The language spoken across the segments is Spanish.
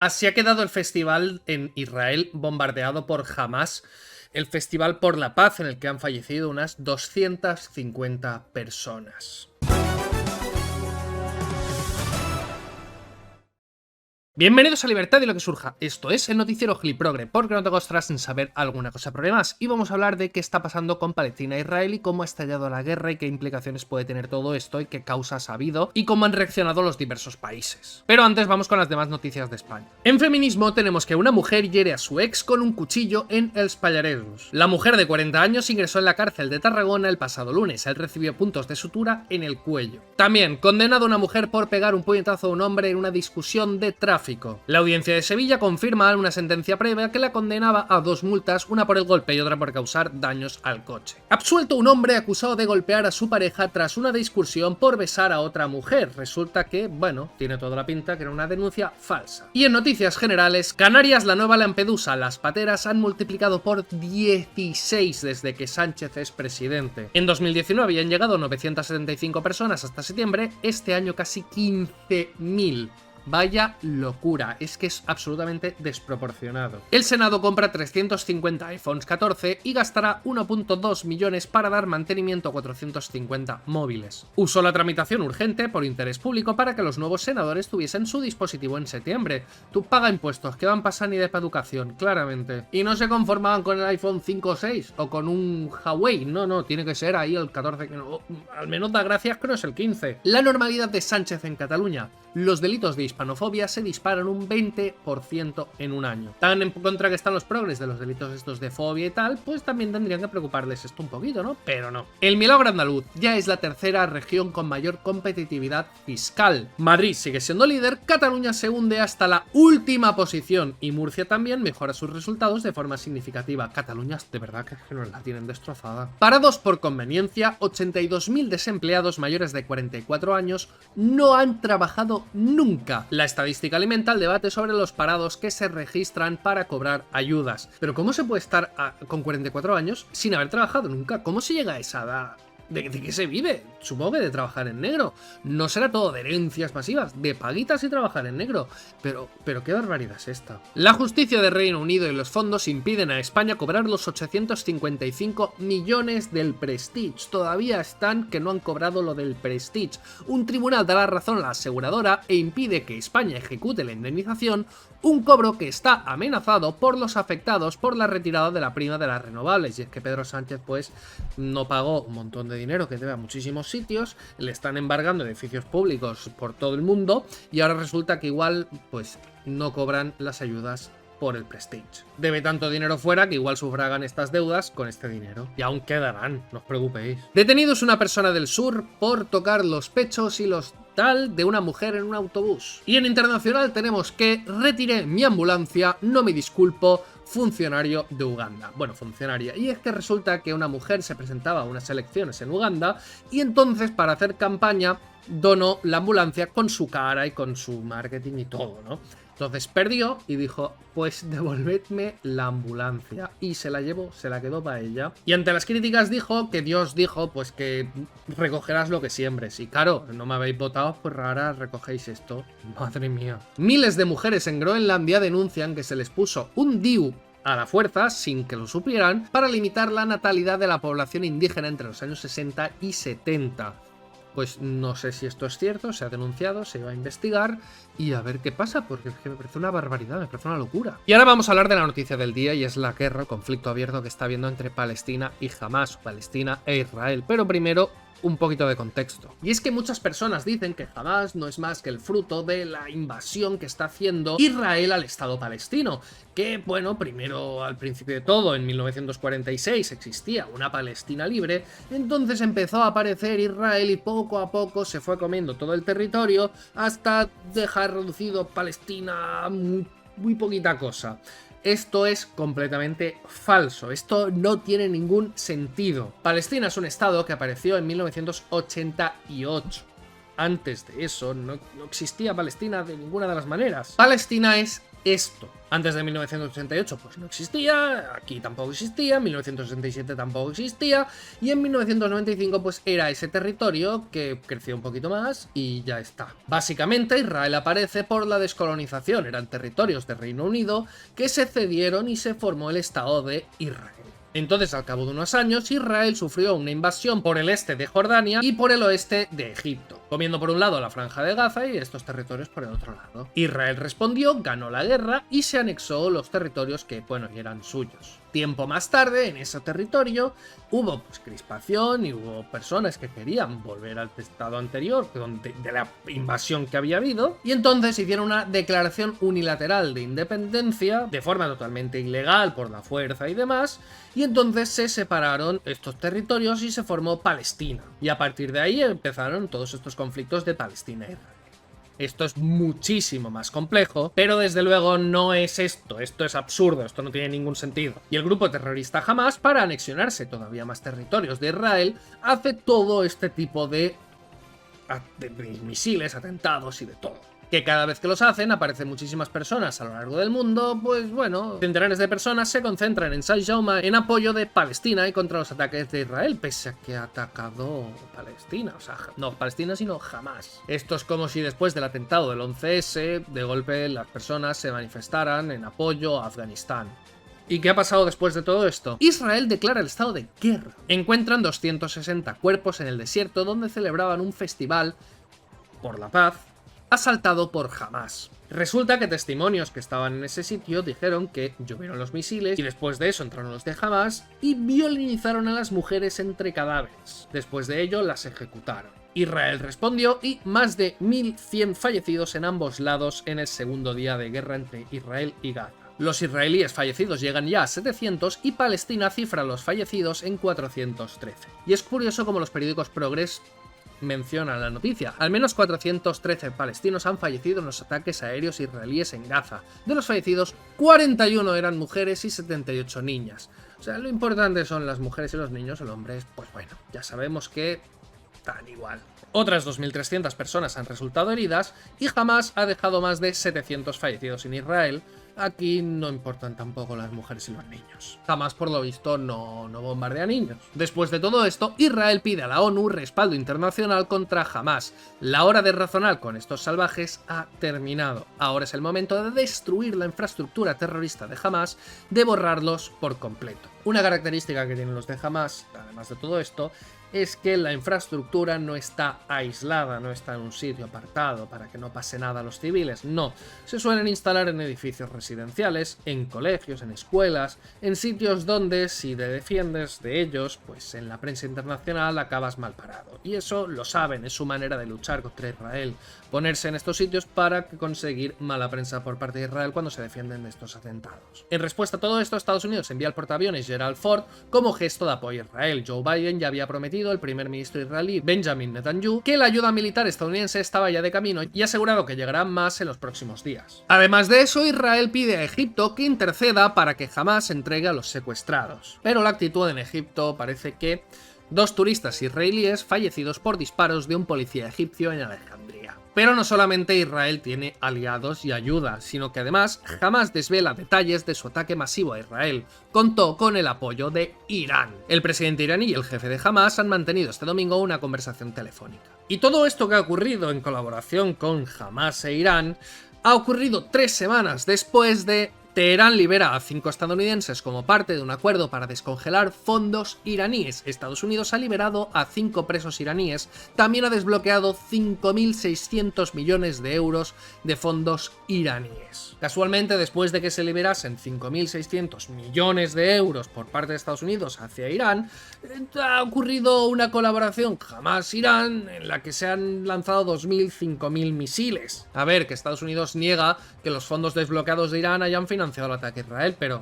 Así ha quedado el festival en Israel bombardeado por Hamás, el Festival por la Paz en el que han fallecido unas 250 personas. Bienvenidos a Libertad y lo que surja. Esto es el noticiero Giliprogre, porque no tengo ostras en saber alguna cosa por demás. Y vamos a hablar de qué está pasando con Palestina e Israel y cómo ha estallado la guerra y qué implicaciones puede tener todo esto y qué causas ha habido y cómo han reaccionado los diversos países. Pero antes vamos con las demás noticias de España. En feminismo tenemos que una mujer hiere a su ex con un cuchillo en Els Pallaresos. La mujer de 40 años ingresó en la cárcel de Tarragona el pasado lunes. Él recibió puntos de sutura en el cuello. También condenado a una mujer por pegar un puñetazo a un hombre en una discusión de tráfico. La audiencia de Sevilla confirma una sentencia previa que la condenaba a 2 multas, una por el golpe y otra por causar daños al coche. Absuelto un hombre acusado de golpear a su pareja tras una discusión por besar a otra mujer. Resulta que, bueno, tiene toda la pinta que era una denuncia falsa. Y en noticias generales, Canarias, la nueva Lampedusa, las pateras han multiplicado por 16 desde que Sánchez es presidente. En 2019 habían llegado 975 personas hasta septiembre, este año casi 15.000. Vaya locura, es que es absolutamente desproporcionado. El Senado compra 350 iPhones 14 y gastará 1,2 millones para dar mantenimiento a 450 móviles. Usó la tramitación urgente por interés público para que los nuevos senadores tuviesen su dispositivo en septiembre. Tú paga impuestos, que van para sanidad para educación, claramente. Y no se conformaban con el iPhone 5 o 6 o con un Huawei, no, tiene que ser ahí el 14, que no, al menos da gracias que no es el 15. La normalidad de Sánchez en Cataluña. Los delitos de hispanofobia se disparan un 20% en un año. Tan en contra que están los progres de los delitos estos de fobia y tal, pues también tendrían que preocuparles esto un poquito, ¿no? Pero no. El milagro andaluz ya es la tercera región con mayor competitividad fiscal. Madrid sigue siendo líder, Cataluña se hunde hasta la última posición y Murcia también mejora sus resultados de forma significativa. Cataluña de verdad que nos la tienen destrozada. Parados por conveniencia, 82.000 desempleados mayores de 44 años no han trabajado nunca. La estadística alimenta el debate sobre los parados que se registran para cobrar ayudas. Pero ¿cómo se puede estar con 44 años sin haber trabajado nunca? ¿Cómo se llega a esa edad? ¿De qué se vive? Supongo que de trabajar en negro. No será todo de herencias pasivas, de paguitas y trabajar en negro. Pero qué barbaridad es esta. La justicia de Reino Unido y los fondos impiden a España cobrar los 855 millones del Prestige. Todavía están que no han cobrado lo del Prestige. Un tribunal da la razón a la aseguradora e impide que España ejecute la indemnización, un cobro que está amenazado por los afectados por la retirada de la prima de las renovables. Y es que Pedro Sánchez pues no pagó un montón de dinero que debe a muchísimos sitios, le están embargando edificios públicos por todo el mundo y ahora resulta que igual pues no cobran las ayudas por el Prestige. Debe tanto dinero fuera que igual sufragan estas deudas con este dinero. Y aún quedarán, no os preocupéis. Detenido es una persona del sur por tocar los pechos y los tal de una mujer en un autobús. Y en internacional tenemos que retiré mi ambulancia, no me disculpo, funcionario de Uganda. Bueno, funcionaria. Y es que resulta que una mujer se presentaba a unas elecciones en Uganda y entonces para hacer campaña donó la ambulancia con su cara y con su marketing y todo, ¿no? Entonces perdió y dijo, pues devolvedme la ambulancia. Y se la llevó, se la quedó para ella. Y ante las críticas dijo que Dios dijo, pues que recogerás lo que siembres. Y claro, no me habéis votado, pues ahora recogéis esto. Madre mía. Miles de mujeres en Groenlandia denuncian que se les puso un DIU a la fuerza, sin que lo supieran, para limitar la natalidad de la población indígena entre los años 60 y 70. Pues no sé si esto es cierto, se ha denunciado, se va a investigar y a ver qué pasa, porque es que me parece una barbaridad, me parece una locura. Y ahora vamos a hablar de la noticia del día y es la guerra, el conflicto abierto que está habiendo entre Palestina y Hamás, Palestina e Israel. Pero primero, un poquito de contexto. Y es que muchas personas dicen que Hamás no es más que el fruto de la invasión que está haciendo Israel al Estado palestino. Que, bueno, primero al principio de todo, en 1946 existía una Palestina libre, entonces empezó a aparecer Israel y poco a poco se fue comiendo todo el territorio hasta dejar reducido Palestina a muy poquita cosa. Esto es completamente falso, esto no tiene ningún sentido. Palestina es un estado que apareció en 1988. Antes de eso no existía Palestina de ninguna de las maneras. Palestina es esto. Antes de 1988 pues no existía, aquí tampoco existía, en 1967 tampoco existía, y en 1995 pues era ese territorio que creció un poquito más y ya está. Básicamente Israel aparece por la descolonización, eran territorios de Reino Unido que se cedieron y se formó el Estado de Israel. Entonces, al cabo de unos años, Israel sufrió una invasión por el este de Jordania y por el oeste de Egipto, comiendo por un lado la Franja de Gaza y estos territorios por el otro lado. Israel respondió, ganó la guerra y se anexó los territorios que, bueno, eran suyos. Tiempo más tarde, en ese territorio, hubo pues crispación y hubo personas que querían volver al estado anterior de la invasión que había habido, y entonces hicieron una declaración unilateral de independencia de forma totalmente ilegal por la fuerza y demás, y entonces se separaron estos territorios y se formó Palestina. Y a partir de ahí empezaron todos estos conflictos de Palestina e Israel. Esto es muchísimo más complejo, pero desde luego no es esto es absurdo, esto no tiene ningún sentido. Y el grupo terrorista Hamas, para anexionarse todavía más territorios de Israel, hace todo este tipo de misiles, atentados y de todo. Que cada vez que los hacen aparecen muchísimas personas a lo largo del mundo, pues bueno, centenares de personas se concentran en Saint Jaume en apoyo de Palestina y contra los ataques de Israel, pese a que ha atacado Palestina, o sea, no Palestina sino Hamas. Esto es como si después del atentado del 11S, de golpe las personas se manifestaran en apoyo a Afganistán. ¿Y qué ha pasado después de todo esto? Israel declara el estado de guerra. Encuentran 260 cuerpos en el desierto donde celebraban un festival por la paz, asaltado por Hamas. Resulta que testimonios que estaban en ese sitio dijeron que llovieron los misiles y después de eso entraron los de Hamas y violinizaron a las mujeres entre cadáveres. Después de ello las ejecutaron. Israel respondió y más de 1.100 fallecidos en ambos lados en el segundo día de guerra entre Israel y Gaza. Los israelíes fallecidos llegan ya a 700 y Palestina cifra los fallecidos en 413. Y es curioso como los periódicos progres mencionan la noticia. Al menos 413 palestinos han fallecido en los ataques aéreos israelíes en Gaza. De los fallecidos, 41 eran mujeres y 78 niñas. O sea, lo importante son las mujeres y los niños, el hombre, pues bueno, ya sabemos que están igual. Otras 2.300 personas han resultado heridas y Hamas ha dejado más de 700 fallecidos en Israel. Aquí no importan tampoco las mujeres y los niños. Hamas, por lo visto, no bombardea niños. Después de todo esto, Israel pide a la ONU respaldo internacional contra Hamas. La hora de razonar con estos salvajes ha terminado. Ahora es el momento de destruir la infraestructura terrorista de Hamas, de borrarlos por completo. Una característica que tienen los de Hamas, además de todo esto, es que la infraestructura no está aislada, no está en un sitio apartado para que no pase nada a los civiles, no. Se suelen instalar en edificios residenciales, en colegios, en escuelas, en sitios donde si te defiendes de ellos, pues en la prensa internacional acabas mal parado. Y eso lo saben, es su manera de luchar contra Israel, ponerse en estos sitios para conseguir mala prensa por parte de Israel cuando se defienden de estos atentados. En respuesta a todo esto, Estados Unidos envía el portaaviones Gerald Ford como gesto de apoyo a Israel. Joe Biden ya había prometido, el primer ministro israelí Benjamin Netanyahu, que la ayuda militar estadounidense estaba ya de camino y ha asegurado que llegarán más en los próximos días. Además de eso, Israel pide a Egipto que interceda para que Hamas entregue a los secuestrados. Pero la actitud en Egipto parece que 2 turistas israelíes fallecidos por disparos de un policía egipcio en Alejandría. Pero no solamente Israel tiene aliados y ayuda, sino que además Hamas desvela detalles de su ataque masivo a Israel. Contó con el apoyo de Irán. El presidente iraní y el jefe de Hamas han mantenido este domingo una conversación telefónica. Y todo esto que ha ocurrido en colaboración con Hamas e Irán ha ocurrido 3 semanas después de Teherán libera a 5 estadounidenses como parte de un acuerdo para descongelar fondos iraníes. Estados Unidos ha liberado a 5 presos iraníes. También ha desbloqueado 5.600 millones de euros de fondos iraníes. Casualmente, después de que se liberasen 5.600 millones de euros por parte de Estados Unidos hacia Irán, ha ocurrido una colaboración Hamas-Irán en la que se han lanzado 2.000, 5.000 misiles. A ver, que Estados Unidos niega que los fondos desbloqueados de Irán hayan financiado el ataque a Israel, pero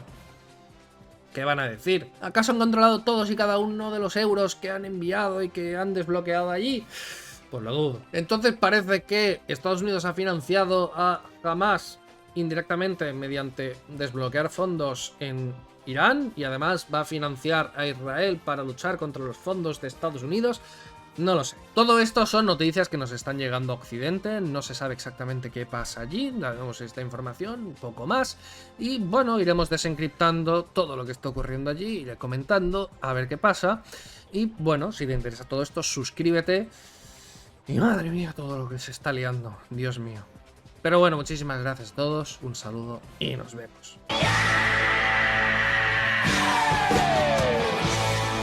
¿qué van a decir? ¿Acaso han controlado todos y cada uno de los euros que han enviado y que han desbloqueado allí? Pues lo dudo. Entonces parece que Estados Unidos ha financiado a Hamas indirectamente mediante desbloquear fondos en Irán y además va a financiar a Israel para luchar contra los fondos de Estados Unidos. No lo sé. Todo esto son noticias que nos están llegando a Occidente, no se sabe exactamente qué pasa allí, daremos esta información, un poco más, y bueno, iremos desencriptando todo lo que está ocurriendo allí, iré comentando, a ver qué pasa, y bueno, si te interesa todo esto, suscríbete, y madre mía, todo lo que se está liando, Dios mío. Pero bueno, muchísimas gracias a todos, un saludo y nos vemos.